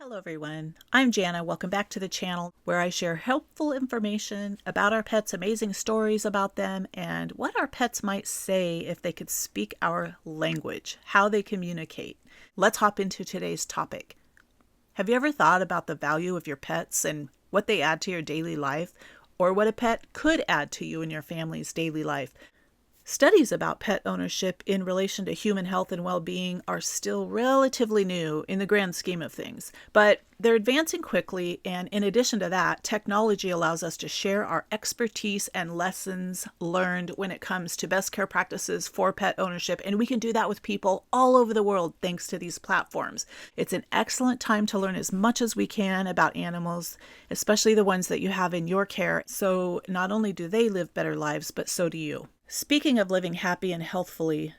Hello everyone, I'm Jana. Welcome back to the channel where I share helpful information about our pets, amazing stories about them, and what our pets might say if they could speak our language, how they communicate. Let's hop into today's topic. Have you ever thought about the value of your pets and what they add to your daily life, or what a pet could add to you and your family's daily life? Studies about pet ownership in relation to human health and well-being are still relatively new in the grand scheme of things, but they're advancing quickly, and in addition to that, technology allows us to share our expertise and lessons learned when it comes to best care practices for pet ownership, and we can do that with people all over the world thanks to these platforms. It's an excellent time to learn as much as we can about animals, especially the ones that you have in your care, so not only do they live better lives, but so do you. Speaking of living happy and healthfully,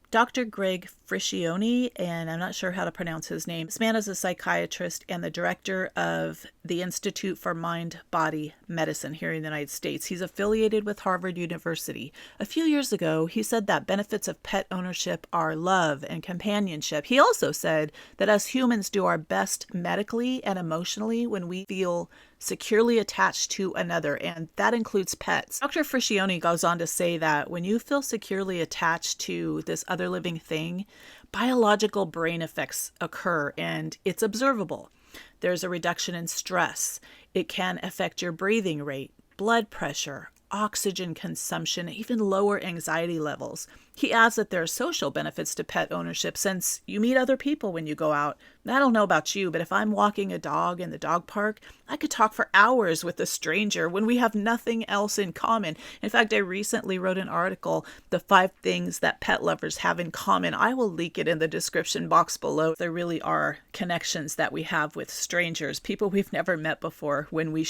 Dr. Greg Friccioni, and I'm not sure how to pronounce his name. This man is a psychiatrist and the director of the Institute for Mind-Body Medicine here in the United States. He's affiliated with Harvard University. A few years ago, he said that benefits of pet ownership are love and companionship. He also said that us humans do our best medically and emotionally when we feel securely attached to another, and that includes pets. Dr. Friccioni goes on to say that when you feel securely attached to this other living thing, biological brain effects occur, and it's observable. There's a reduction in stress. It can affect your breathing rate, blood pressure, oxygen consumption, even lower anxiety levels. He adds that there are social benefits to pet ownership since you meet other people when you go out. I don't know about you, but if I'm walking a dog in the dog park, I could talk for hours with a stranger when we have nothing else in common. In fact, I recently wrote an article, The 5 Things That Pet Lovers Have in Common. I will link it in the description box below. There really are connections that we have with strangers, people we've never met before, when we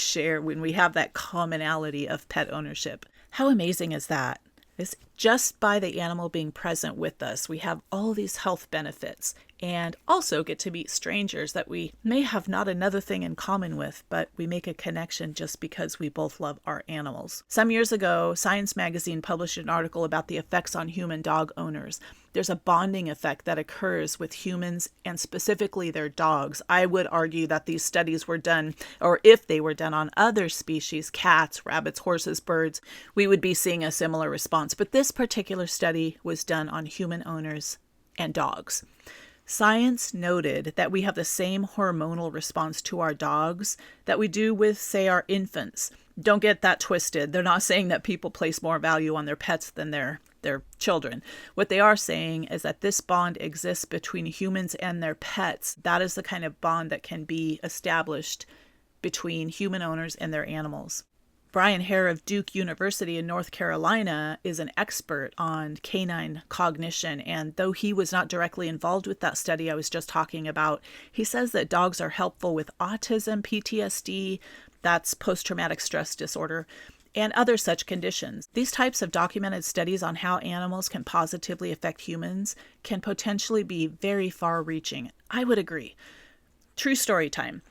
have that commonality of pet ownership. How amazing is that? It's just by the animal being present with us, we have all these health benefits and also get to meet strangers that we may have not another thing in common with, but we make a connection just because we both love our animals. Some years ago, Science magazine published an article about the effects on human dog owners. There's a bonding effect that occurs with humans and specifically their dogs. I would argue that these studies were done, or if they were done on other species, cats, rabbits, horses, birds, we would be seeing a similar response. But this particular study was done on human owners and dogs. Science noted that we have the same hormonal response to our dogs that we do with, say, our infants. Don't get that twisted. They're not saying that people place more value on their pets than their children. What they are saying is that this bond exists between humans and their pets. That is the kind of bond that can be established between human owners and their animals. Brian Hare of Duke University in North Carolina is an expert on canine cognition, and though he was not directly involved with that study I was just talking about, he says that dogs are helpful with autism, PTSD, that's post-traumatic stress disorder, and other such conditions. These types of documented studies on how animals can positively affect humans can potentially be very far-reaching. I would agree. True story time.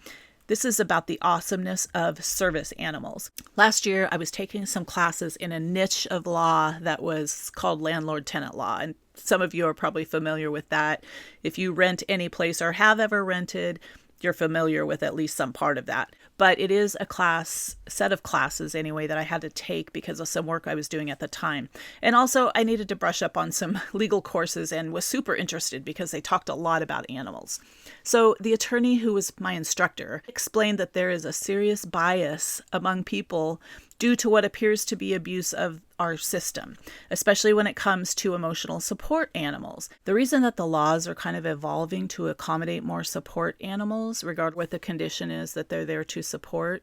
This is about the awesomeness of service animals. Last year, I was taking some classes in a niche of law that was called landlord-tenant law, and some of you are probably familiar with that. If you rent any place or have ever rented, you're familiar with at least some part of that. But it is a set of classes anyway, that I had to take because of some work I was doing at the time. And also I needed to brush up on some legal courses and was super interested because they talked a lot about animals. So the attorney who was my instructor explained that there is a serious bias among people due to what appears to be abuse of our system, especially when it comes to emotional support animals. The reason that the laws are kind of evolving to accommodate more support animals, regardless what the condition is that they're there to support,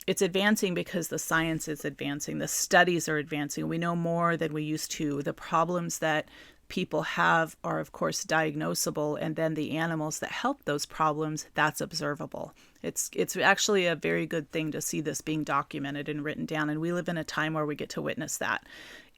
it's advancing because the science is advancing, the studies are advancing. We know more than we used to. The problems that people have are, of course, diagnosable, and then the animals that help those problems, that's observable. It's actually a very good thing to see this being documented and written down, and we live in a time where we get to witness that.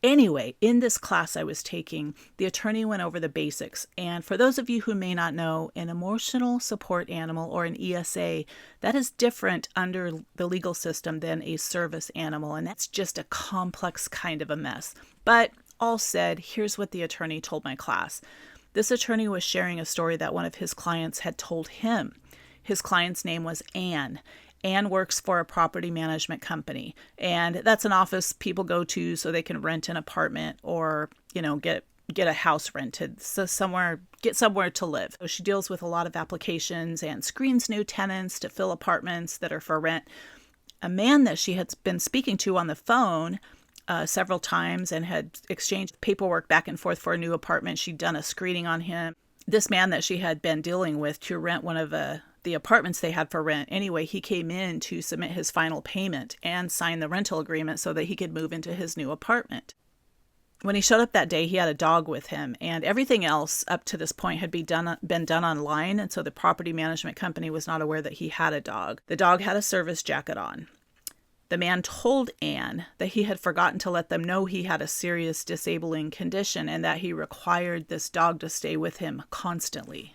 Anyway, in this class I was taking, the attorney went over the basics, and for those of you who may not know, an emotional support animal, or an ESA, that is different under the legal system than a service animal, and that's just a complex kind of a mess. But all said, here's what the attorney told my class. This attorney was sharing a story that one of his clients had told him. His client's name was Anne. Anne works for a property management company, and that's an office people go to so they can rent an apartment or, get a house rented, so get somewhere to live. So she deals with a lot of applications and screens new tenants to fill apartments that are for rent. A man that she had been speaking to on the phone several times and had exchanged paperwork back and forth for a new apartment. She'd done a screening on him. This man that she had been dealing with to rent one of the apartments they had for rent. Anyway, he came in to submit his final payment and sign the rental agreement so that he could move into his new apartment. When he showed up that day, he had a dog with him, and everything else up to this point had been done online, and so the property management company was not aware that he had a dog. The dog had a service jacket on. The man told Anne that he had forgotten to let them know he had a serious disabling condition and that he required this dog to stay with him constantly.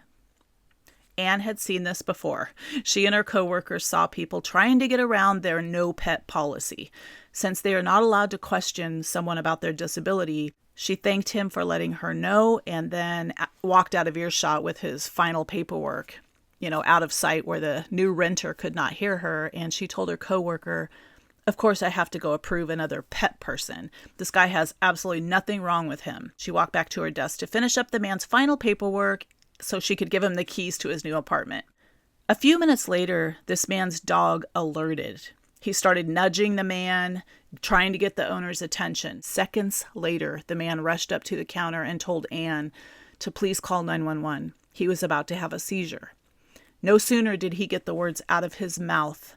Anne had seen this before. She and her coworkers saw people trying to get around their no pet policy. Since they are not allowed to question someone about their disability, she thanked him for letting her know and then walked out of earshot with his final paperwork, out of sight where the new renter could not hear her. And she told her coworker, "Of course, I have to go approve another pet person. This guy has absolutely nothing wrong with him." She walked back to her desk to finish up the man's final paperwork so she could give him the keys to his new apartment. A few minutes later, this man's dog alerted. He started nudging the man, trying to get the owner's attention. Seconds later, the man rushed up to the counter and told Anne to please call 911. He was about to have a seizure. No sooner did he get the words out of his mouth,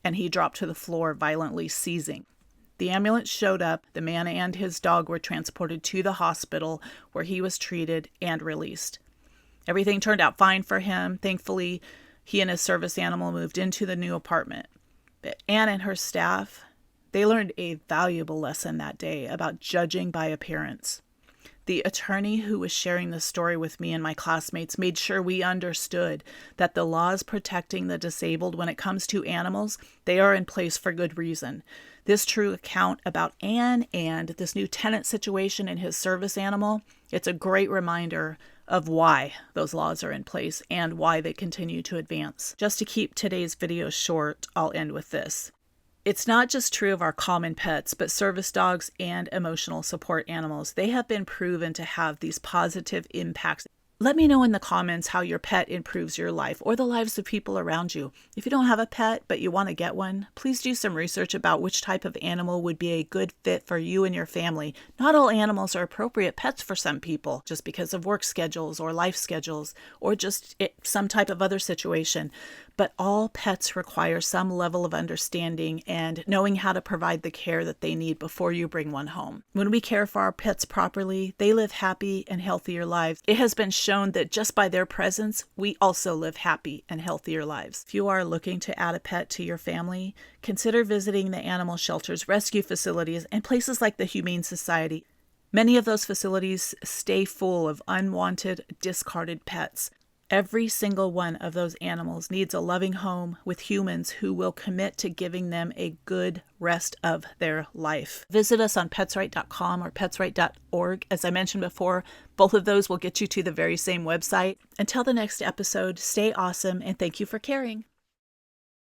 and he dropped to the floor, violently seizing. The ambulance showed up. The man and his dog were transported to the hospital, where he was treated and released. Everything turned out fine for him. Thankfully, he and his service animal moved into the new apartment. But Anne and her staff, they learned a valuable lesson that day about judging by appearance. The attorney who was sharing this story with me and my classmates made sure we understood that the laws protecting the disabled when it comes to animals, they are in place for good reason. This true account about Anne and this new tenant situation and his service animal, it's a great reminder of why those laws are in place and why they continue to advance. Just to keep today's video short, I'll end with this. It's not just true of our common pets, but service dogs and emotional support animals. They have been proven to have these positive impacts. Let me know in the comments how your pet improves your life or the lives of people around you. If you don't have a pet, but you want to get one, please do some research about which type of animal would be a good fit for you and your family. Not all animals are appropriate pets for some people, just because of work schedules or life schedules, or just some type of other situation. But all pets require some level of understanding and knowing how to provide the care that they need before you bring one home. When we care for our pets properly, they live happy and healthier lives. It has been shown that just by their presence, we also live happy and healthier lives. If you are looking to add a pet to your family, consider visiting the animal shelters, rescue facilities, and places like the Humane Society. Many of those facilities stay full of unwanted, discarded pets. Every single one of those animals needs a loving home with humans who will commit to giving them a good rest of their life. Visit us on petswrite.com or petswrite.org. As I mentioned before, both of those will get you to the very same website. Until the next episode, stay awesome and thank you for caring.